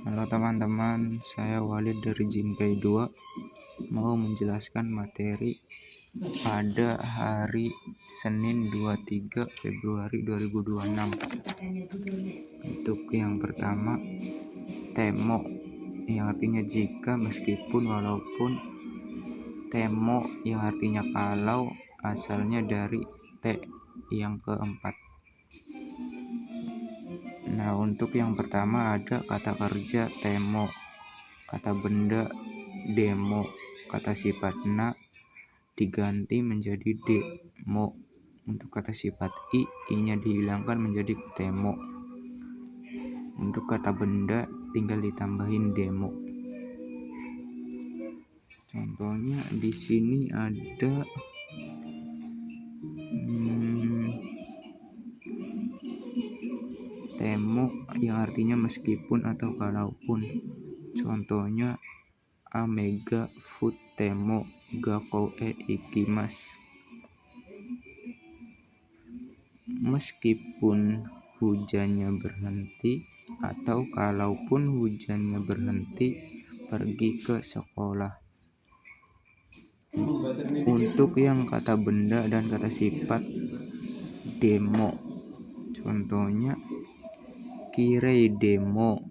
Halo teman-teman, saya Walid dari Jinpei 2 mau menjelaskan materi pada hari Senin 23 Februari 2026. Untuk yang pertama, temo yang artinya jika, meskipun, walaupun. Temo yang artinya kalau, asalnya dari te yang keempat. Nah, untuk yang pertama ada kata kerja temo, kata benda demo, kata sifat na diganti menjadi demo. Untuk kata sifat i-nya dihilangkan menjadi temo. Untuk kata benda tinggal ditambahin demo. Contohnya di sini ada temo yang artinya meskipun atau kalaupun. Contohnya Amega food temo ga koe ikimasu. Meskipun hujannya berhenti atau kalaupun hujannya berhenti, pergi ke sekolah. Untuk yang kata benda dan kata sifat demo, contohnya kirei demo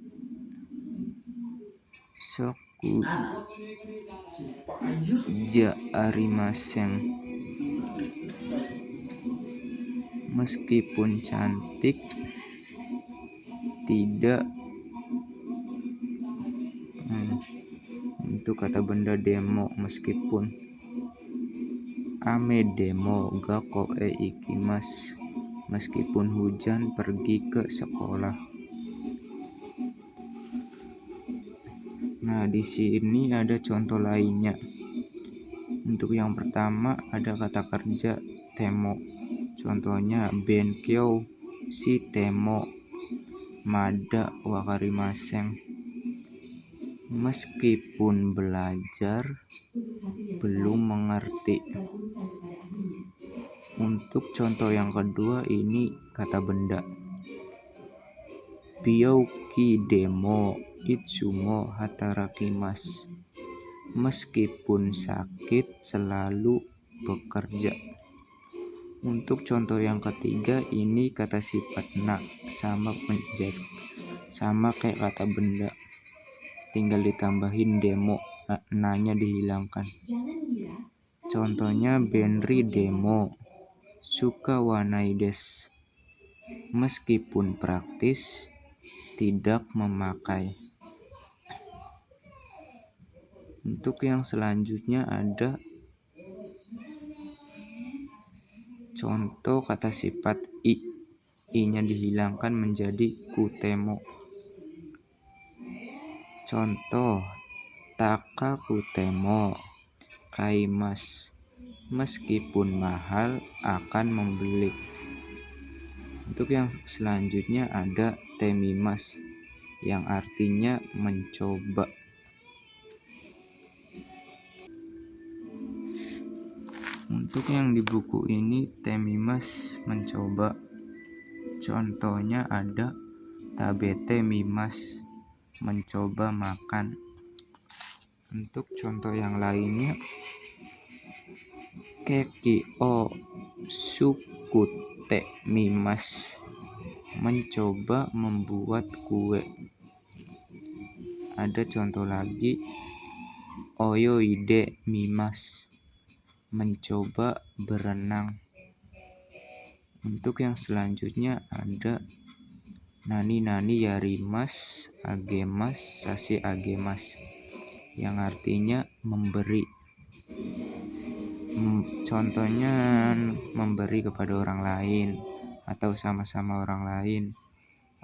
soku ja arimasen. Meskipun cantik tidak. Untuk kata benda demo meskipun ame demo ga koe ikimasu. Meskipun hujan pergi ke sekolah. Nah, di sini ada contoh lainnya. Untuk yang pertama ada kata kerja temo. Contohnya benkyou shi temo mada wakarimasen. Meskipun belajar belum mengerti. Untuk contoh yang kedua ini kata benda. Byouki demo itsumo hatarakimasu. Meskipun sakit selalu bekerja. Untuk contoh yang ketiga ini kata sifat na, sama kayak kata benda, tinggal ditambahin demo, na-nya dihilangkan. Contohnya Benri demo suka wanai desu. Meskipun praktis tidak memakai. Untuk yang selanjutnya ada contoh kata sifat i-nya dihilangkan menjadi kutemo. Contoh taka kutemo kaimasu. Meskipun mahal akan membeli. Untuk yang selanjutnya ada temimasu yang artinya mencoba. Untuk yang di buku ini temimasu mencoba. Contohnya ada tabete mimasu mencoba makan. Untuk contoh yang lainnya keki o sukute mimasu mencoba membuat kue. Ada contoh lagi oyoide mimasu mencoba berenang. Untuk yang selanjutnya ada nani yarimasu agemasu sasi agemasu yang artinya memberi. Contohnya memberi kepada orang lain, atau sama-sama orang lain,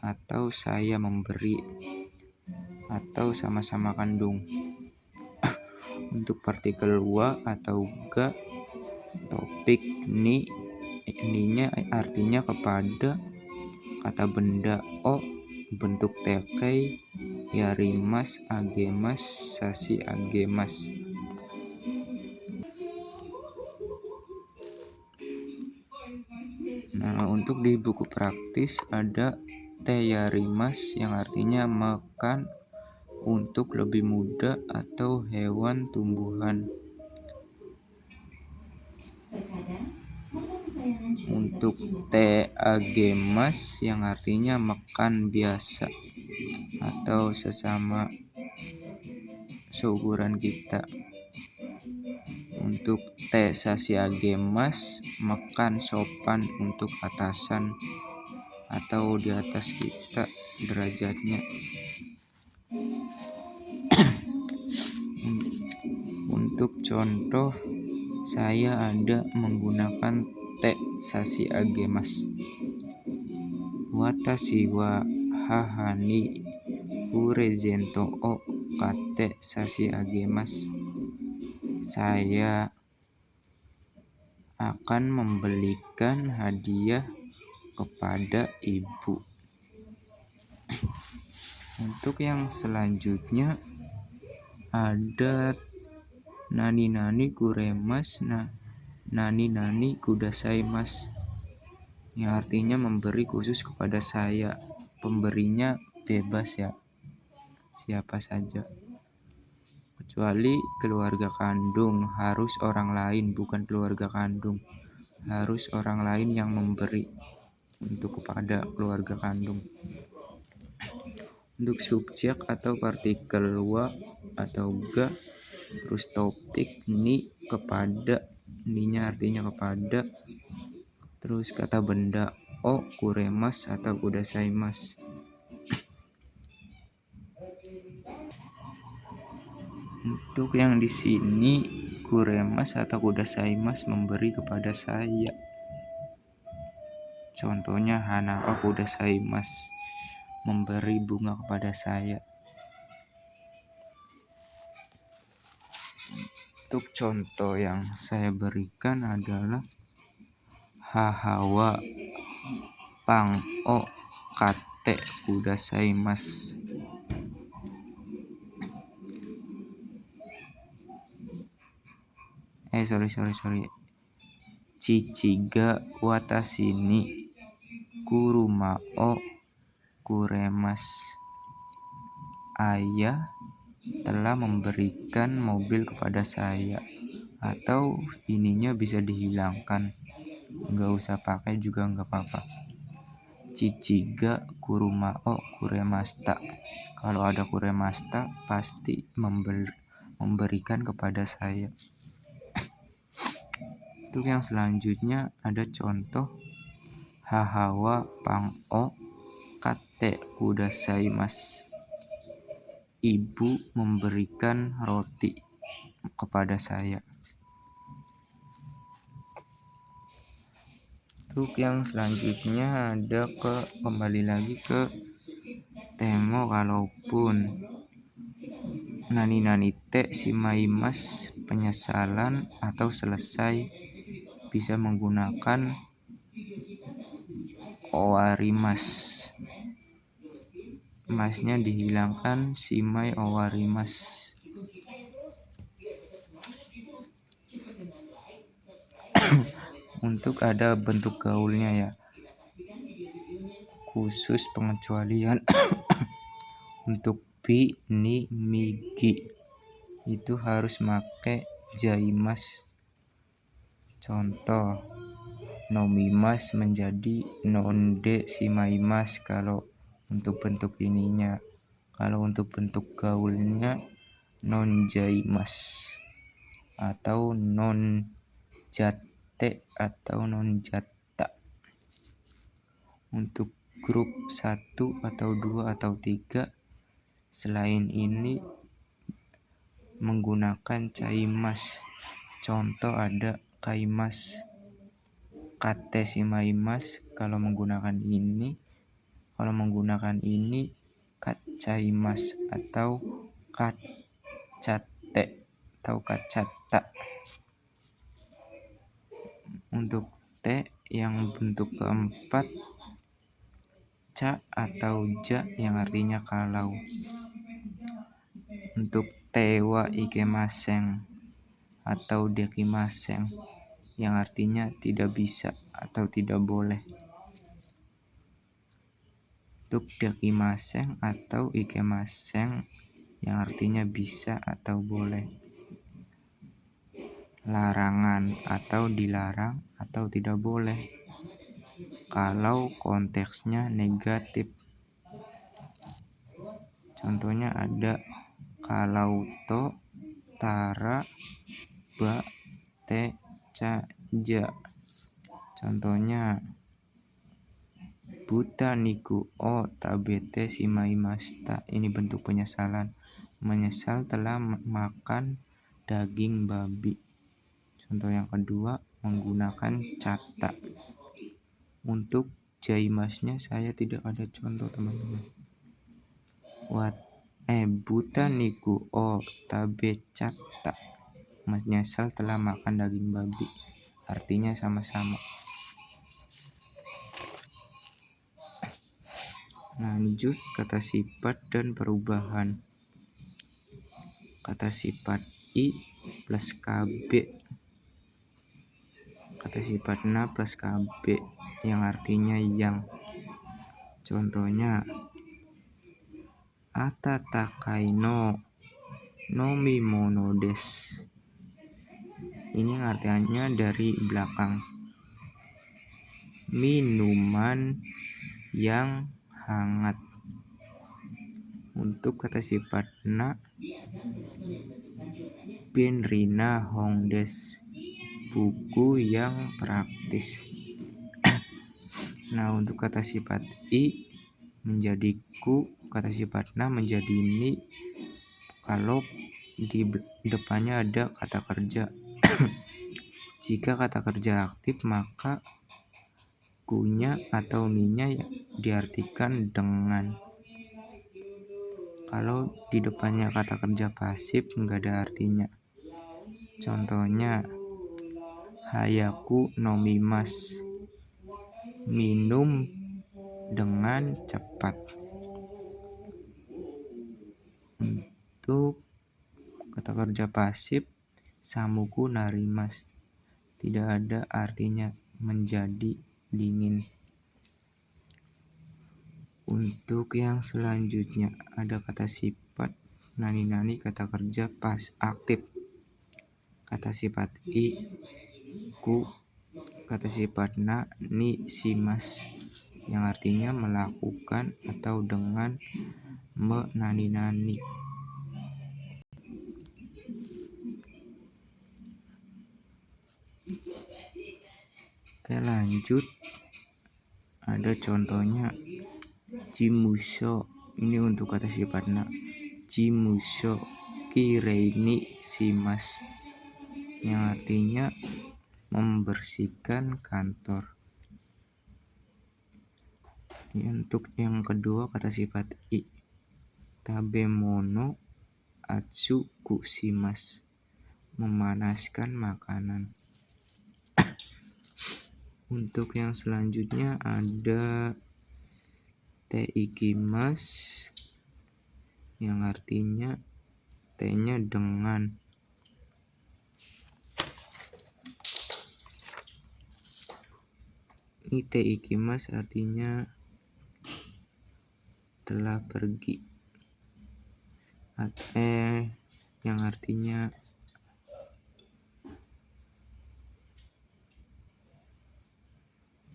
atau saya memberi, atau sama-sama kandung. Untuk partikel wa atau ga, topik ni-nya artinya kepada, kata benda o bentuk tekei yarimasu agemasu sasi agemasu. Nah, untuk di buku praktis ada te yarimasu yang artinya makan untuk lebih muda atau hewan tumbuhan. Untuk teagemas yang artinya makan biasa atau sesama seumuran kita. Untuk T sasiagemas makan sopan untuk atasan atau di atas kita derajatnya. Untuk contoh, saya ada menggunakan T sasiagemas. Watashi wa haha ni purezento o kate sasiagemas. Saya akan membelikan hadiah kepada ibu. Untuk yang selanjutnya ada nani kuremas nani kudasaimasu, yang artinya memberi khusus kepada saya. Pemberinya bebas ya, siapa saja, kecuali keluarga kandung. Harus orang lain, bukan keluarga kandung. Harus orang lain yang memberi untuk kepada keluarga kandung. Untuk subjek atau partikel wa atau ga, terus topik ni kepada, ni-nya artinya kepada, terus kata benda o kuremas atau kudasaimasu. Untuk yang di sini kuremas atau kudasaimasu memberi kepada saya. Contohnya hanaka kudasaimasu, memberi bunga kepada saya. Untuk contoh yang saya berikan adalah hahawa pang o kate kudasaimasu. Sorry. Chichiga watashi ni kuruma o kuremasu. Ayah telah memberikan mobil kepada saya. Atau ininya bisa dihilangkan, nggak usah pakai juga nggak apa-apa. Chichiga kuruma o kuremasta. Kalau ada kuremasta pasti memberikan kepada saya. Untuk yang selanjutnya ada contoh hahawa pang o kate kudasaimasu. Ibu memberikan roti kepada saya. Untuk yang selanjutnya ada kembali lagi ke temo, kalaupun nani te shimaimasu penyesalan atau selesai, bisa menggunakan owarimasu. Masnya dihilangkan, shimai owarimasu. Untuk ada bentuk gaulnya ya, khusus pengecualian. Untuk bi ni migi itu harus make jaimasu. Contoh, nomimasu menjadi nonde shimaimasu kalau untuk bentuk ininya. Kalau untuk bentuk gaulnya nonjaimasu atau nonjate atau nonjata. Untuk grup 1 atau 2 atau 3 selain ini menggunakan caimasu. Contoh ada kaimasu, kate shimaimasu kalau menggunakan ini. Kalau menggunakan ini kacaimasu atau kacate atau kacata. Untuk T yang bentuk keempat ca atau ja yang artinya kalau. Untuk tewa ikemasen atau dekimasen yang artinya tidak bisa atau tidak boleh. Untuk dekimasen atau ikemasen yang artinya bisa atau boleh. Larangan atau dilarang atau tidak boleh kalau konteksnya negatif. Contohnya ada kalau to, tara, ba, te, ca, ja. Contohnya buta niku o tabete shimaimashita. Ini bentuk penyesalan. Menyesal telah makan daging babi. Contoh yang kedua menggunakan kata. Untuk jaimasnya saya tidak ada contoh, teman-teman. Buta niku o tabecata. Menyesal telah makan daging babi. Artinya sama-sama. Lanjut kata sifat dan perubahan. Kata sifat i plus kb. Kata sifat na plus kb yang artinya yang. Contohnya atatakai no nomimono desu. Ini artinya dari belakang. Minuman yang hangat. Untuk kata sifat na benrina hongdes. Buku yang praktis. Nah, untuk kata sifat i menjadi ku, kata sifat na menjadi ni kalau di depannya ada kata kerja. Jika kata kerja aktif, maka kunya atau ninya diartikan dengan. Kalau di depannya kata kerja pasif, nggak ada artinya. Contohnya hayaku nomimasu. Minum dengan cepat. Untuk kata kerja pasif samuku narimasu. Tidak ada artinya menjadi dingin. Untuk yang selanjutnya ada kata sifat nani-nani kata kerja pas aktif. Kata sifat i ku, kata sifat na ni shimasu yang artinya melakukan atau dengan menani-nani. Oke, lanjut. Ada contohnya jimusho. Ini untuk kata sifat na. Jimusho kireini shimasu yang artinya membersihkan kantor. Untuk yang kedua kata sifat i tabemono atsu kushimasu memanaskan makanan. Untuk yang selanjutnya ada teikimasu yang artinya T-nya dengan. Ini teikimasu artinya telah pergi. Yang artinya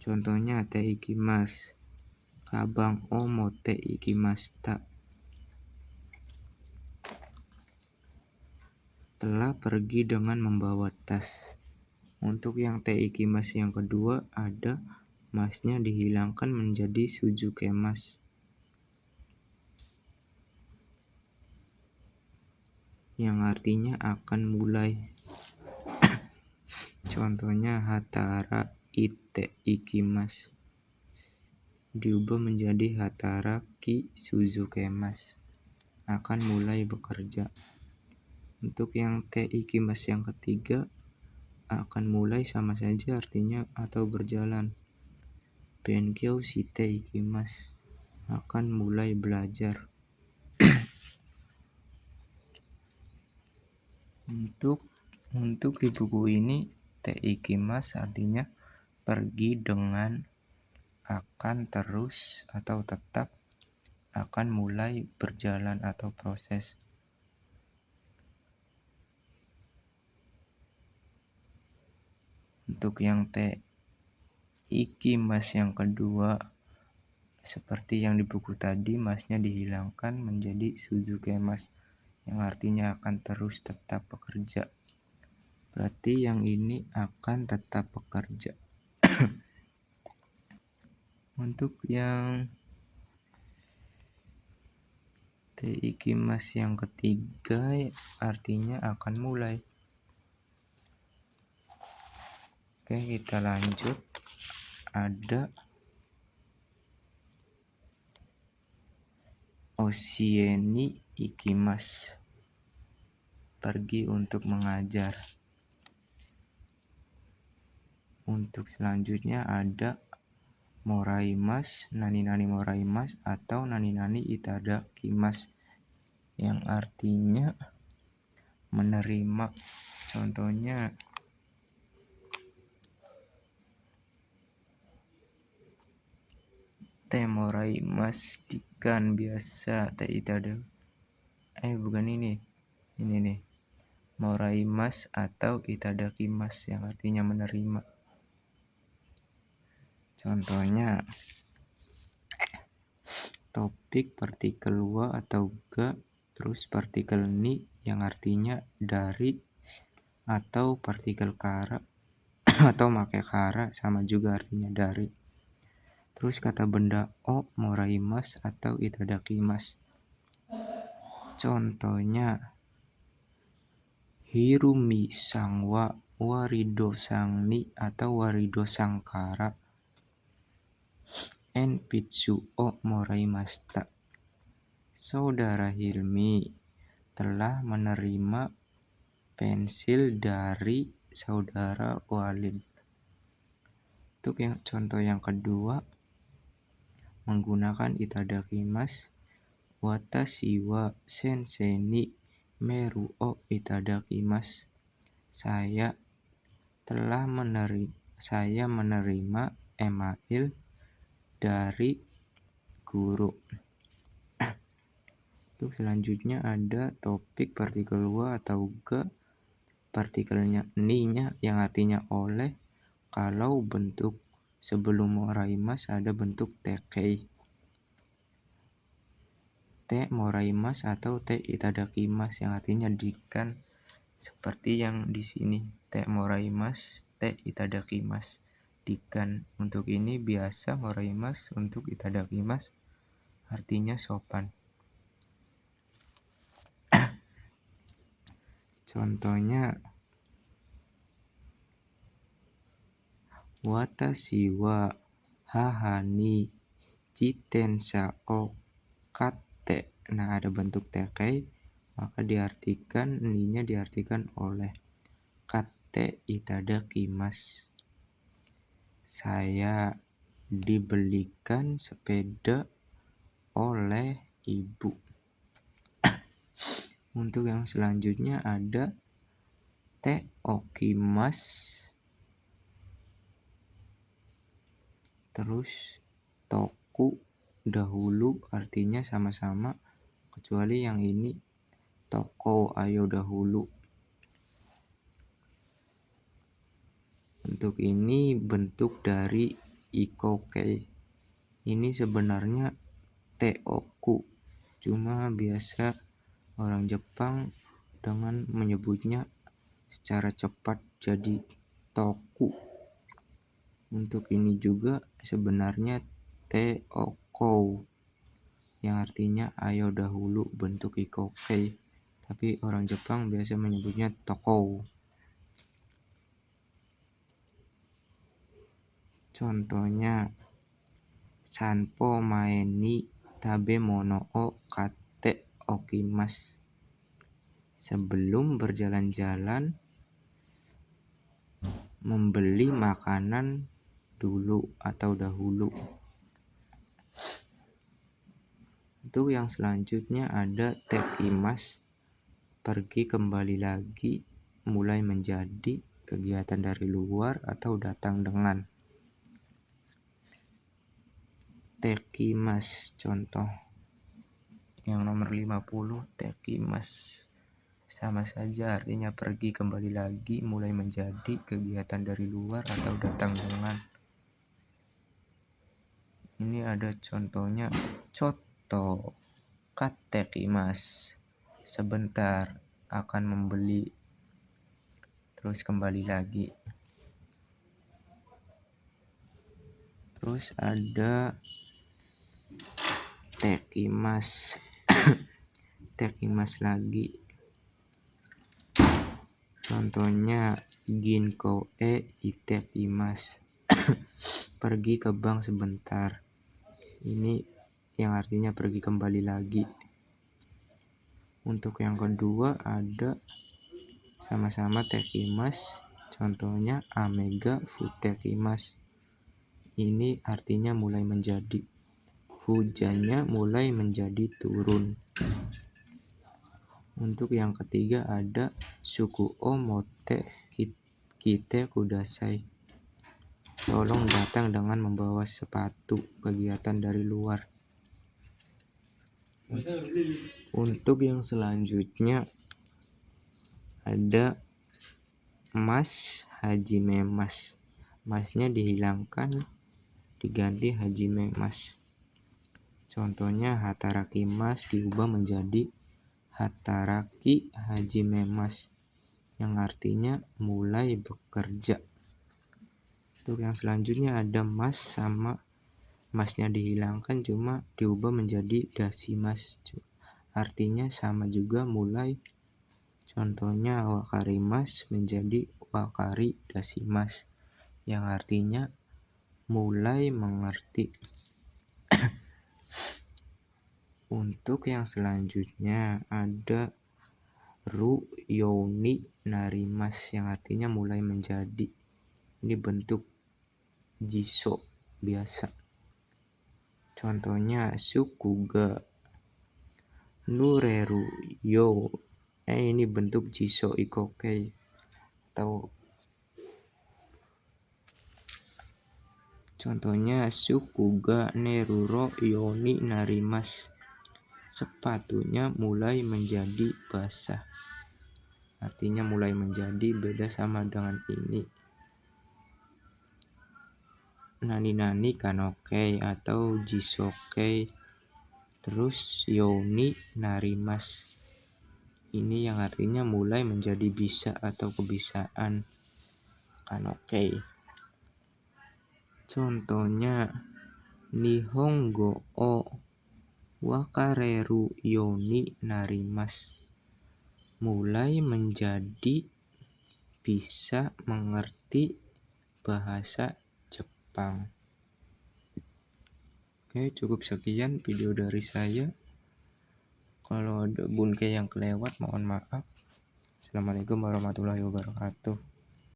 contohnya teikimasu kabang o mo teikimashita. Telah pergi dengan membawa tas. Untuk yang teikimasu yang kedua ada masnya dihilangkan menjadi suzukemasu. Yang artinya akan mulai. Contohnya hatara ite ikimasu. Diubah menjadi hatara ki suzukemasu. Akan mulai bekerja. Untuk yang teikimasu yang ketiga akan mulai sama saja artinya atau berjalan. Benkyou shite ikimasu. Akan mulai belajar. Untuk di buku ini teikimasu artinya pergi dengan, akan terus atau tetap, akan mulai berjalan atau proses. Untuk yang T iki mas yang kedua, seperti yang di buku tadi, masnya dihilangkan menjadi suzukemas, yang artinya akan terus tetap bekerja. Berarti yang ini akan tetap bekerja. Untuk yang T ikimas yang ketiga, artinya akan mulai. Oke, kita lanjut. Ada Oshieni ikimas, pergi untuk mengajar. Untuk selanjutnya ada moraimas, nani-nani moraimas atau nani-nani itadakimas, yang artinya menerima. Contohnya te moraimas dikan biasa, te itada. Bukan ini nih. Moraimas atau itadakimas yang artinya menerima. Contohnya topik partikel wa atau ga, terus partikel ni yang artinya dari, atau partikel kara atau make kara sama juga artinya dari. Terus kata benda o moraimas atau itadakimas. Contohnya Hirumi sang wa warido sang ni atau warido sang kara en pitsu o moraimashita. Saudara Hilmi telah menerima pensil dari saudara Walid. Untuk contoh yang kedua, menggunakan itadakimas, watashi wa sensei ni meru o itadakimas. Saya menerima email dari guru. Untuk selanjutnya ada topik partikel wa atau ga, partikelnya ni-nya yang artinya oleh. Kalau bentuk sebelum moraimas ada bentuk tekei, te moraimas atau te itadakimas yang artinya dikan, seperti yang di sini, te moraimas, te itadakimas, dikan. Untuk ini biasa moraimas, untuk itadakimas artinya sopan. Contohnya watashi wa haha ni jitensha o katte. Nah, ada bentuk tekei, maka diartikan ni-nya diartikan oleh. Katte itadakimas. Saya dibelikan sepeda oleh ibu. Untuk yang selanjutnya ada te okimas, terus toku dahulu, artinya sama-sama, kecuali yang ini toko ayo dahulu. Untuk ini bentuk dari ikokei. Ini sebenarnya teoku, cuma biasa orang Jepang dengan menyebutnya secara cepat jadi toku. Untuk ini juga sebenarnya teokou, yang artinya ayo dahulu, bentuk ikokei, tapi orang Jepang biasa menyebutnya tokou. Contohnya sanpo mae ni tabemono o katte okimasu. Sebelum berjalan-jalan, membeli makanan dulu atau dahulu. Untuk yang selanjutnya ada tekimas, pergi kembali lagi, mulai menjadi, kegiatan dari luar atau datang dengan. Tekimas, contoh yang nomor 50, tekimas. sama saja, artinya pergi kembali lagi, mulai menjadi kegiatan dari luar atau datang dengan. Ini ada contohnya. Coto katekimas, sebentar akan membeli, terus kembali lagi. Terus ada tekimas tekimas lagi, contohnya ginko itekimas, pergi ke bank sebentar. Ini yang artinya pergi kembali lagi. Untuk yang kedua ada sama-sama tekimas, contohnya amega futekimas. Ini artinya mulai menjadi, hujannya mulai menjadi turun. Untuk yang ketiga ada suku o mote kite kudasai, tolong datang dengan membawa sepatu, kegiatan dari luar. Untuk yang selanjutnya ada mas hajime mas, masnya dihilangkan diganti hajime mas. Contohnya hataraki mas diubah menjadi hataraki hajime mas, yang artinya mulai bekerja. Untuk yang selanjutnya ada mas sama masnya dihilangkan cuma diubah menjadi dasimas, artinya sama juga mulai. Contohnya wakari mas menjadi wakari dasimas, yang artinya mulai mengerti. Untuk yang selanjutnya ada ru yoni narimas, yang artinya mulai menjadi. Ini bentuk jiso biasa. Contohnya sukuga nureru yo. Ini bentuk jiso ikoke atau contohnya sukuga neruro yoni narimas, sepatunya mulai menjadi basah, artinya mulai menjadi, beda sama dengan ini nani kanoke atau jisoke. Terus yoni narimas, ini yang artinya mulai menjadi bisa atau kebisaan, kanoke. Contohnya nihongo o wakareru yoni narimas, mulai menjadi bisa mengerti bahasa Jepang. Oke, cukup sekian video dari saya. Kalau ada bunke yang kelewat mohon maaf. Assalamualaikum warahmatullahi wabarakatuh.